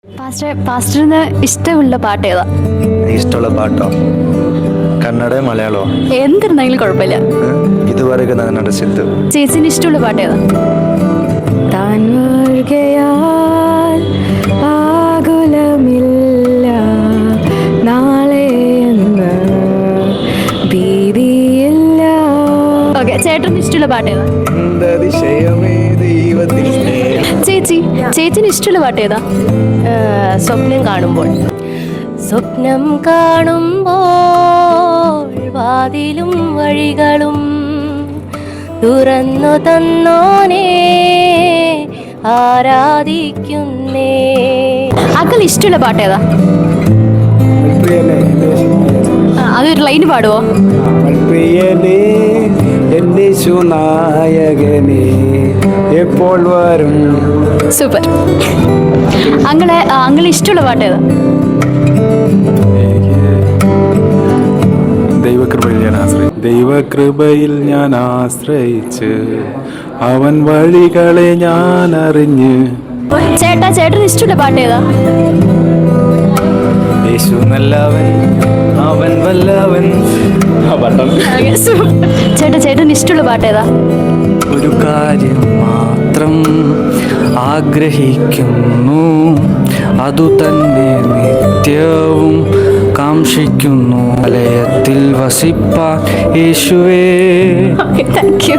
പാസ്റ്ററിന് ഇഷ്ടമുള്ള പാട്ട് ഏതാ? ഇഷ്ടമുള്ള പാട്ടോ? കന്നഡ, മലയാളമോ? എന്തിരുന്നെങ്കിലും കുഴപ്പമില്ല. ഇതുവരെയൊക്കെ ഞാൻ സിദ്ധു. ചേച്ചിന് ഇഷ്ടമുള്ള പാട്ട് ഏതാ? താൻ വർഗയാൽ ആകുലമില്ല നാളെ എന്ന് ഭീതിയില്ല. ഓക്കെ, ചേട്ടന് ഇഷ്ടമുള്ള പാട്ട് ഏതാ? ചേച്ചിന് ഇഷ്ടമുള്ള പാട്ട് ഏതാ? സ്വപ്നം കാണുമ്പോൾ വാതിലും വഴികളും തുറന്നു തന്നോനെ ആരാധിക്കുന്നേ. അക്കൽ ഇഷ്ടമുള്ള പാട്ട് ഏതാ? അതൊരു ലൈന് പാടുവോ? എപ്പോൾ വരും. സൂപ്പർ. അങ്ങളെ ഇഷ്ടമുള്ള പാട്ട് ഏതാ? ദൈവകൃപയിൽ ഞാൻ ആശ്രയിച്ച് അവൻ വഴികളെ ഞാൻ അറിഞ്ഞ്. ചേട്ടന് ഇഷ്ടമുള്ള പാട്ട് ഏതാ? യേശു നല്ലവൻ, അവൻ വല്ലവൻ. ചേട്ടന് ഇഷ്ടമുള്ള പാട്ട് ഏതാ? ഒരു കാര്യം മാത്രം ആഗ്രഹിക്കുന്നു, അതു തന്നെ നിത്യവും കാക്ഷിക്കുന്നു, വലയത്തിൽ വസിപ്പാൻ യേശുവേ. Thank you.